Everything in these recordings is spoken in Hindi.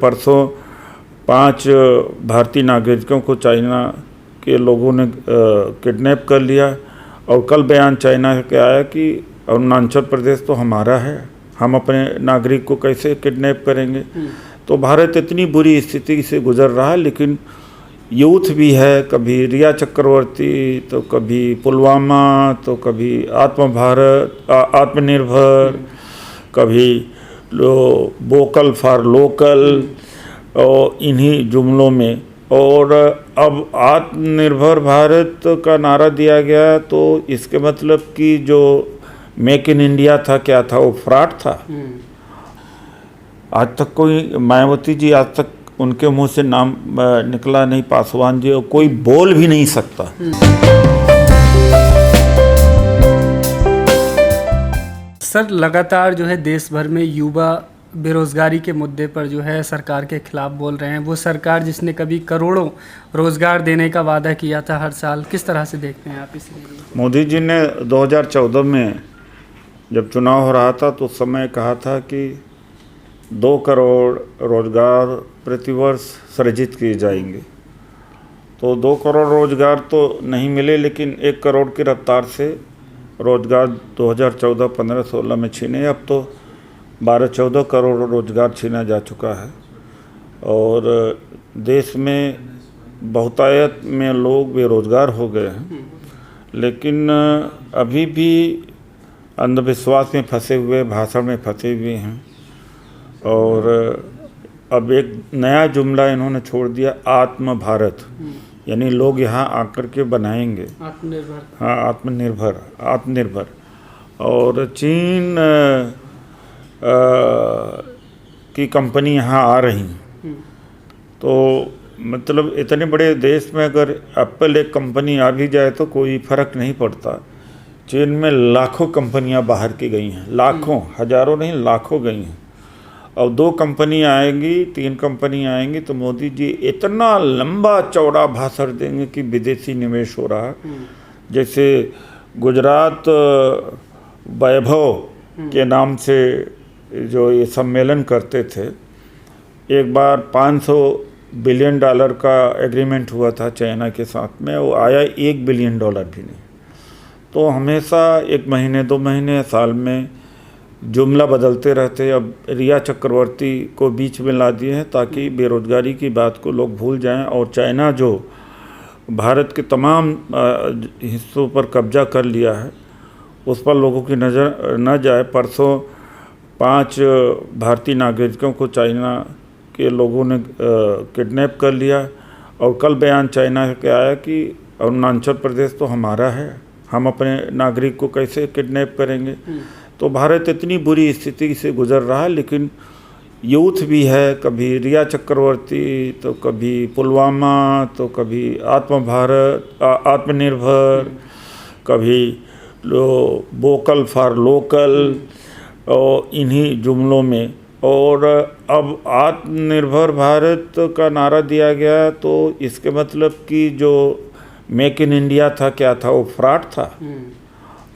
परसों 5 भारतीय नागरिकों को चाइना के लोगों ने किडनैप कर लिया और कल बयान चाइना के आया कि अरुणाचल प्रदेश तो हमारा है, हम अपने नागरिक को कैसे किडनैप करेंगे। तो भारत इतनी बुरी स्थिति से गुजर रहा है, लेकिन यूथ भी है, कभी रिया चक्रवर्ती तो कभी पुलवामा तो कभी आत्मनिर्भर, कभी वोकल फॉर लोकल और इन्हीं जुमलों में। और अब आत्मनिर्भर भारत का नारा दिया गया, तो इसके मतलब कि जो मेक इन इंडिया था क्या था, वो फ्रॉड था। आज तक कोई मायावती जी, आज तक उनके मुंह से नाम निकला नहीं, पासवान जी, और कोई बोल भी नहीं सकता। सर, लगातार जो है देश भर में युवा बेरोजगारी के मुद्दे पर जो है सरकार के खिलाफ बोल रहे हैं। वो सरकार जिसने कभी करोड़ों रोजगार देने का वादा किया था हर साल, किस तरह से देखते हैं आप इसे? मोदी जी ने 2014 में जब चुनाव हो रहा था तो उस समय कहा था कि 2 करोड़ रोजगार प्रतिवर्ष सृजित किए जाएंगे। तो 2 करोड़ रोजगार तो नहीं मिले, लेकिन 1 करोड़ की रफ्तार से रोजगार 2014, 15, 16 में छीने। अब तो 12-14 करोड़ रोजगार छीना जा चुका है और देश में बहुतायत में लोग बेरोजगार हो गए हैं। लेकिन अभी भी अंधविश्वास में फंसे हुए, भाषण में फंसे हुए हैं। और अब एक नया जुमला इन्होंने छोड़ दिया, आत्म भारत, यानी लोग यहाँ आकर के बनाएंगे आत्मनिर्भर। हाँ, आत्मनिर्भर। और चीन की कंपनी यहाँ आ रही, तो मतलब इतने बड़े देश में अगर एप्पल एक कंपनी आ भी जाए तो कोई फर्क नहीं पड़ता। चीन में लाखों कंपनियां बाहर की गई हैं, लाखों, हजारों नहीं, लाखों गई हैं। और 2 कंपनी आएंगी, 3 कंपनी आएंगी, तो मोदी जी इतना लंबा चौड़ा भाषण देंगे कि विदेशी निवेश हो रहा है। जैसे गुजरात वैभव के नाम से जो ये सम्मेलन करते थे, एक बार $500 बिलियन का एग्रीमेंट हुआ था चाइना के साथ में, वो आया $1 बिलियन भी नहीं। तो हमेशा 1 महीने, 2 महीने, साल में जुमला बदलते रहते। अब रिया चक्रवर्ती को बीच में ला दिए हैं ताकि बेरोजगारी की बात को लोग भूल जाएं। और चाइना जो भारत के तमाम हिस्सों पर कब्जा कर लिया है, उस पर लोगों की नज़र न जाए। परसों 5 भारतीय नागरिकों को चाइना के लोगों ने किडनैप कर लिया और कल बयान चाइना के आया कि अरुणाचल प्रदेश तो हमारा है, हम अपने नागरिक को कैसे किडनैप करेंगे। तो भारत इतनी बुरी स्थिति से गुजर रहा है, लेकिन यूथ भी है, कभी रिया चक्रवर्ती तो कभी पुलवामा तो कभी आत्मनिर्भर, कभी वोकल फॉर लोकल और इन्हीं जुमलों में। और अब आत्मनिर्भर भारत का नारा दिया गया, तो इसके मतलब कि जो मेक इन इंडिया था क्या था, वो फ्रॉड था।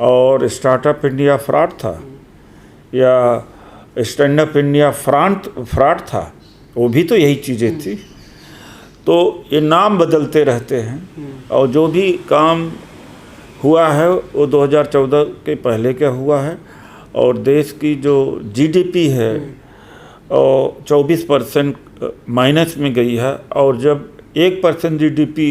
और स्टार्टअप इंडिया फ्रॉड था, या स्टैंड अप इंडिया फ्रॉड था, वो भी तो यही चीज़ें थी। तो ये नाम बदलते रहते हैं और जो भी काम हुआ है वो 2014 के पहले क्या हुआ है। और देश की जो जीडीपी है और 24% माइनस में गई है। और जब 1% जीडीपी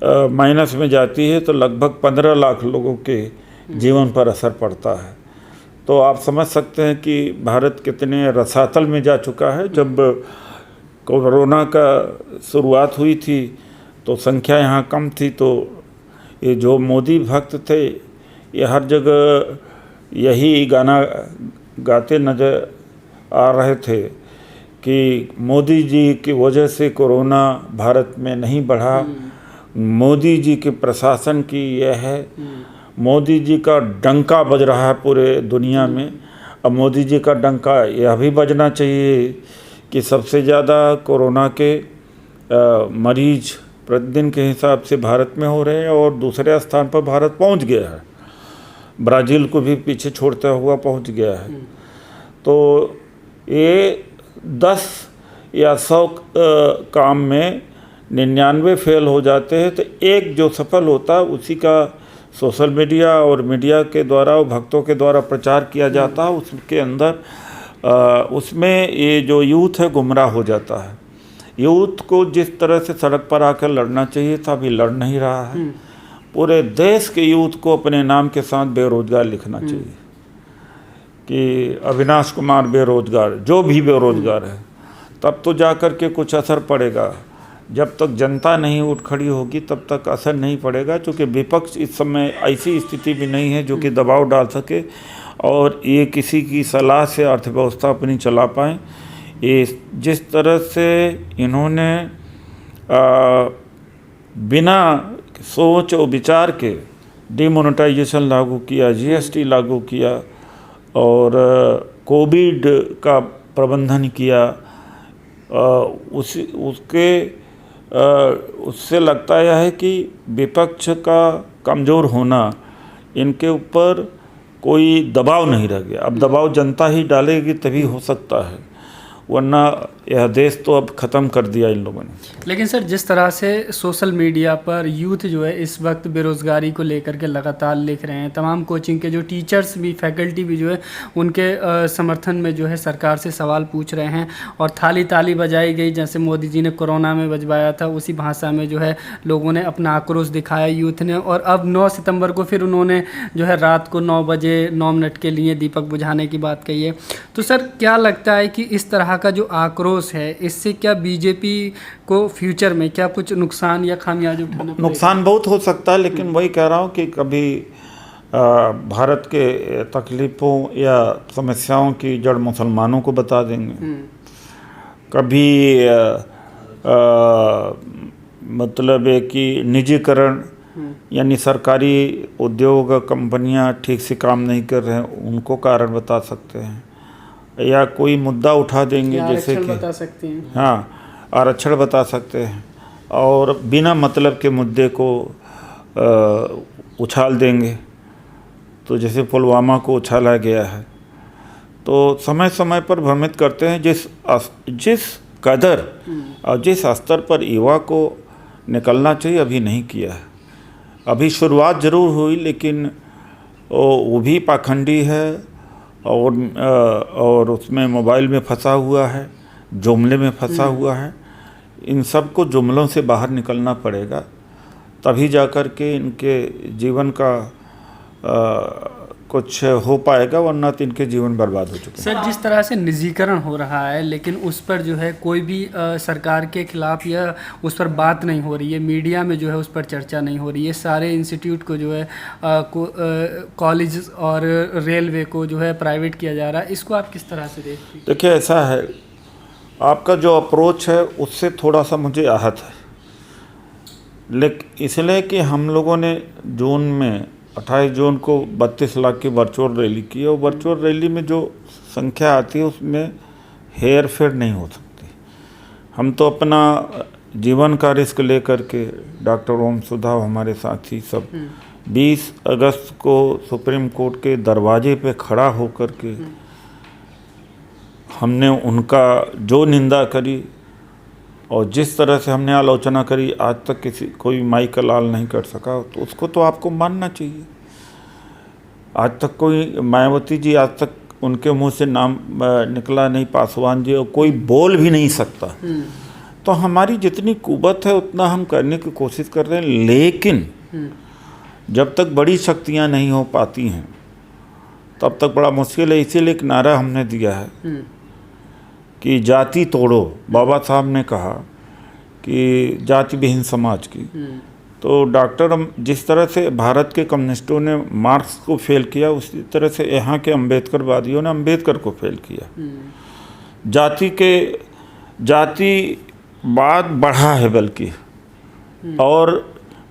माइनस में जाती है तो लगभग 15 लाख लोगों के जीवन पर असर पड़ता है। तो आप समझ सकते हैं कि भारत कितने रसातल में जा चुका है। जब कोरोना का शुरुआत हुई थी तो संख्या यहाँ कम थी, तो ये जो मोदी भक्त थे ये हर जगह यही गाना गाते नज़र आ रहे थे कि मोदी जी की वजह से कोरोना भारत में नहीं बढ़ा, मोदी जी के प्रशासन की यह है, मोदी जी का डंका बज रहा है पूरे दुनिया में। अब मोदी जी का डंका यह भी बजना चाहिए कि सबसे ज़्यादा कोरोना के मरीज प्रतिदिन के हिसाब से भारत में हो रहे हैं और दूसरे स्थान पर भारत पहुंच गया है, ब्राज़ील को भी पीछे छोड़ता हुआ पहुंच गया है। तो ये 10 या 100 काम में 99 फेल हो जाते हैं, तो एक जो सफल होता है उसी का सोशल मीडिया और मीडिया के द्वारा और भक्तों के द्वारा प्रचार किया जाता है। उसके अंदर उसमें ये जो यूथ है गुमराह हो जाता है। यूथ को जिस तरह से सड़क पर आकर लड़ना चाहिए था, अभी लड़ नहीं रहा है। पूरे देश के यूथ को अपने नाम के साथ बेरोजगार लिखना चाहिए कि अविनाश कुमार बेरोजगार, जो भी बेरोजगार है, तब तो जाकर के कुछ असर पड़ेगा। जब तक जनता नहीं उठ खड़ी होगी तब तक असर नहीं पड़ेगा, क्योंकि विपक्ष इस समय ऐसी स्थिति भी नहीं है जो कि दबाव डाल सके और ये किसी की सलाह से अर्थव्यवस्था अपनी चला पाए। ये जिस तरह से इन्होंने बिना सोच और विचार के डिमोनेटाइजेशन लागू किया, जीएसटी लागू किया और कोविड का प्रबंधन किया, उससे लगता यह है कि विपक्ष का कमज़ोर होना, इनके ऊपर कोई दबाव नहीं रह गया। अब दबाव जनता ही डालेगी तभी हो सकता है, वरना यह देश तो अब ख़त्म कर दिया इन लोगों ने। लेकिन सर, जिस तरह से सोशल मीडिया पर यूथ जो है इस वक्त बेरोज़गारी को लेकर के लगातार लिख रहे हैं, तमाम कोचिंग के जो टीचर्स भी, फैकल्टी भी जो है उनके समर्थन में जो है सरकार से सवाल पूछ रहे हैं और थाली ताली बजाई गई, जैसे मोदी जी ने कोरोना में बजवाया था, उसी भाषा में जो है लोगों ने अपना आक्रोश दिखाया यूथ ने। और अब 9 सितंबर को फिर उन्होंने जो है रात को 9 बजे 9 मिनट के लिए दीपक बुझाने की बात कही है। तो सर, क्या लगता है कि इस तरह का जो आक्रोश है, इससे क्या बीजेपी को फ्यूचर में क्या कुछ नुकसान या खामियाजा उठाना पड़ेगा? नुकसान बहुत हो सकता है, लेकिन वही कह रहा हूँ कि कभी भारत के तकलीफ़ों या समस्याओं की जड़ मुसलमानों को बता देंगे, कभी मतलब है कि निजीकरण यानी सरकारी उद्योग कंपनियां ठीक से काम नहीं कर रहे हैं उनको कारण बता सकते हैं, या कोई मुद्दा उठा देंगे जैसे कि बता सकते हैं, हाँ, आरक्षण बता सकते हैं और बिना मतलब के मुद्दे को उछाल देंगे। तो जैसे पुलवामा को उछाला गया है, तो समय समय पर भ्रमित करते हैं। जिस कदर और जिस स्तर पर युवा को निकलना चाहिए अभी नहीं किया है। अभी शुरुआत ज़रूर हुई, लेकिन वो भी पाखंडी है और उसमें मोबाइल में फंसा हुआ है, जुमले में फंसा हुआ है। इन सब को जुमलों से बाहर निकलना पड़ेगा, तभी जाकर के इनके जीवन का कुछ हो पाएगा, वरना तो इनके जीवन बर्बाद हो चुके हैं। सर, जिस तरह से निजीकरण हो रहा है, लेकिन उस पर जो है कोई भी सरकार के खिलाफ या उस पर बात नहीं हो रही है, मीडिया में जो है उस पर चर्चा नहीं हो रही है। सारे इंस्टीट्यूट को जो है कॉलेज और रेलवे को जो है प्राइवेट किया जा रहा है, इसको आप किस तरह से देखते हैं? देखिए, ऐसा है, आपका जो अप्रोच है उससे थोड़ा सा मुझे आहत है, लेकिन इसलिए कि हम लोगों ने जून में 28 जून को 32 लाख की वर्चुअल रैली की और वर्चुअल रैली में जो संख्या आती है उसमें हेर फेर नहीं हो सकती। हम तो अपना जीवन का रिस्क लेकर के, डॉक्टर ओम सुधा हमारे साथी सब 20 अगस्त को सुप्रीम कोर्ट के दरवाजे पे खड़ा होकर के हमने उनका जो निंदा करी और जिस तरह से हमने आलोचना करी, आज तक कोई माई का लाल नहीं कर सका, तो उसको तो आपको मानना चाहिए। आज तक कोई, मायावती जी आज तक उनके मुंह से नाम निकला नहीं, पासवान जी, और कोई बोल भी नहीं सकता। तो हमारी जितनी कुवत है उतना हम करने की कोशिश कर रहे हैं, लेकिन जब तक बड़ी शक्तियां नहीं हो पाती हैं तब तक बड़ा मुश्किल है। इसीलिए एक नारा हमने दिया है कि जाति तोड़ो। बाबा साहब ने कहा कि जाति विहीन समाज की, तो डॉक्टर जिस तरह से भारत के कम्युनिस्टों ने मार्क्स को फेल किया, उसी तरह से यहाँ के अम्बेडकरवादियों ने अम्बेडकर को फेल किया। जातिवाद बढ़ा है बल्कि, और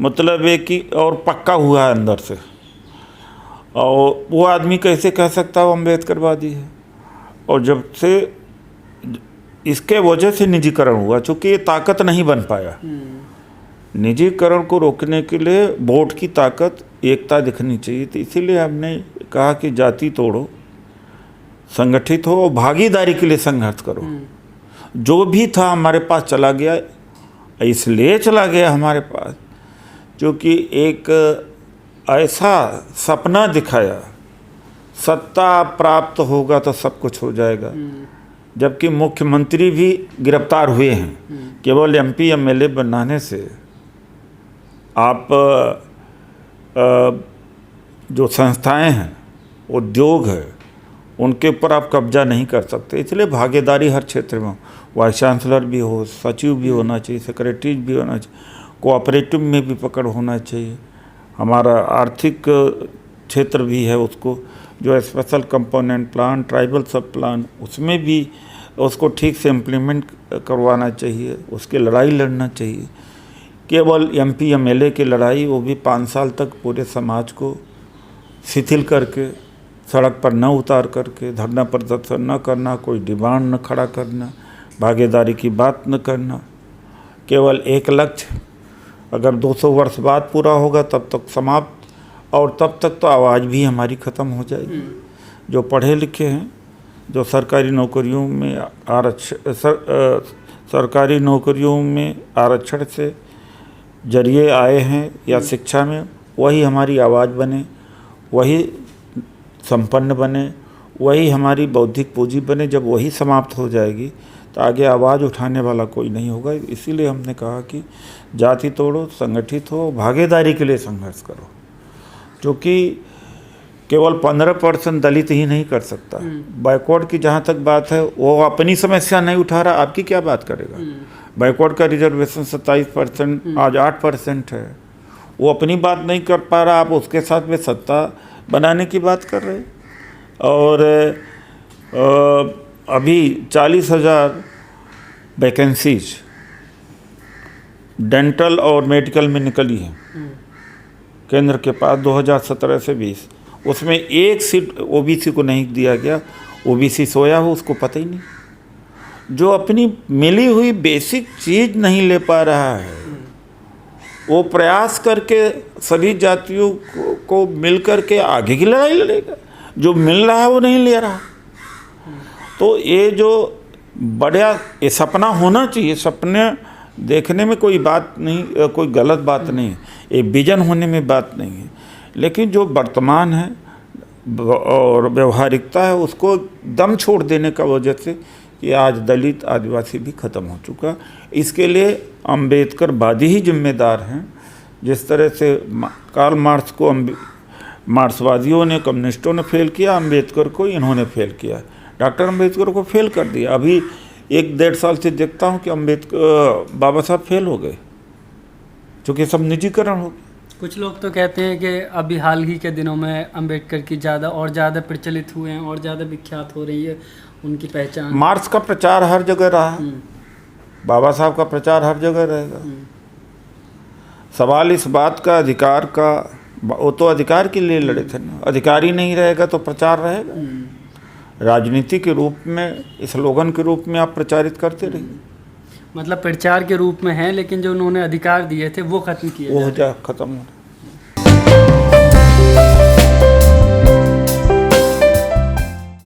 मतलब है कि और पक्का हुआ है अंदर से, और वो आदमी कैसे कह सकता है वो अम्बेडकरवादी है। और जब से इसके वजह से निजीकरण हुआ, चूँकि ये ताकत नहीं बन पाया। निजीकरण को रोकने के लिए वोट की ताकत, एकता दिखनी चाहिए, तो इसीलिए हमने कहा कि जाति तोड़ो, संगठित हो और भागीदारी के लिए संघर्ष करो। जो भी था हमारे पास चला गया, इसलिए चला गया हमारे पास क्योंकि एक ऐसा सपना दिखाया, सत्ता प्राप्त होगा तो सब कुछ हो जाएगा, जबकि मुख्यमंत्री भी गिरफ्तार हुए हैं। केवल MP MLA बनाने से आप जो संस्थाएं हैं, उद्योग है, उनके ऊपर आप कब्जा नहीं कर सकते। इसलिए भागीदारी हर क्षेत्र में, वाइस चांसलर भी हो, सचिव भी होना चाहिए, सेक्रेटरी भी होना चाहिए, कोऑपरेटिव में भी पकड़ होना चाहिए। हमारा आर्थिक क्षेत्र भी है, उसको जो स्पेशल कंपोनेंट प्लान, ट्राइबल सब प्लान, उसमें भी उसको ठीक से इम्प्लीमेंट करवाना चाहिए, उसकी लड़ाई लड़ना चाहिए। केवल MP MLA की लड़ाई, वो भी 5 साल तक पूरे समाज को शिथिल करके, सड़क पर न उतार करके, धरना प्रदर्शन न करना, कोई डिमांड न खड़ा करना, भागीदारी की बात न करना, केवल एक लक्ष्य, अगर 200 वर्ष बाद पूरा होगा तब तक समाप्त, और तब तक तो आवाज़ भी हमारी ख़त्म हो जाएगी। जो पढ़े लिखे हैं, जो सरकारी नौकरियों में सरकारी नौकरियों में आरक्षण से जरिए आए हैं या शिक्षा में, वही हमारी आवाज़ बने, वही संपन्न बने, वही हमारी बौद्धिक पूंजी बने। जब वही समाप्त हो जाएगी तो आगे आवाज़ उठाने वाला कोई नहीं होगा। इसीलिए हमने कहा कि जाति तोड़ो, संगठित हो, भागीदारी के लिए संघर्ष करो, क्योंकि केवल 15% दलित ही नहीं कर सकता। बैकवर्ड की जहाँ तक बात है, वो अपनी समस्या नहीं उठा रहा, आपकी क्या बात करेगा। बैकवर्ड का रिजर्वेशन 27%, आज 8% है, वो अपनी बात नहीं कर पा रहा, आप उसके साथ में सत्ता बनाने की बात कर रहे। और अभी 40,000 वैकेंसीज डेंटल और मेडिकल में निकली हैं केंद्र के पास 2017 से 20, उसमें एक सीट OBC को नहीं दिया गया। OBC सोया हो, उसको पता ही नहीं। जो अपनी मिली हुई बेसिक चीज़ नहीं ले पा रहा है, वो प्रयास करके सभी जातियों को मिल कर के आगे की लड़ाई लड़ेगा। जो मिल रहा है वो नहीं ले रहा। तो ये जो बड़ा ये सपना होना चाहिए, सपने देखने में कोई बात नहीं, कोई गलत बात नहीं है, ये विजन होने में बात नहीं है, लेकिन जो वर्तमान है और व्यवहारिकता है, उसको दम छोड़ देने का वजह से कि आज दलित आदिवासी भी ख़त्म हो चुका। इसके लिए अम्बेडकरवादी ही जिम्मेदार हैं। जिस तरह से कार्ल मार्क्स को मार्क्सवादियों ने, कम्युनिस्टों ने फेल किया, अम्बेडकर को इन्होंने फेल किया। डॉक्टर अम्बेडकर को फेल कर दिया। अभी 1-1.5 साल से देखता हूँ कि बाबा साहब फेल हो गए, क्योंकि सब निजीकरण हो गया। कुछ लोग तो कहते हैं कि अभी हाल ही के दिनों में अम्बेडकर की ज़्यादा प्रचलित हुए हैं और ज़्यादा विख्यात हो रही है उनकी पहचान। मार्क्स का प्रचार हर जगह रहा, बाबा साहब का प्रचार हर जगह रहेगा। सवाल इस बात का अधिकार का, वो तो अधिकार के लिए लड़े थे ना, अधिकार ही नहीं रहेगा तो प्रचार रहेगा। राजनीति के रूप में, स्लोगन के रूप में आप प्रचारित करते रहिए। मतलब प्रचार के रूप में है, लेकिन जो उन्होंने अधिकार दिए थे वो खत्म किए, वो खत्म हो।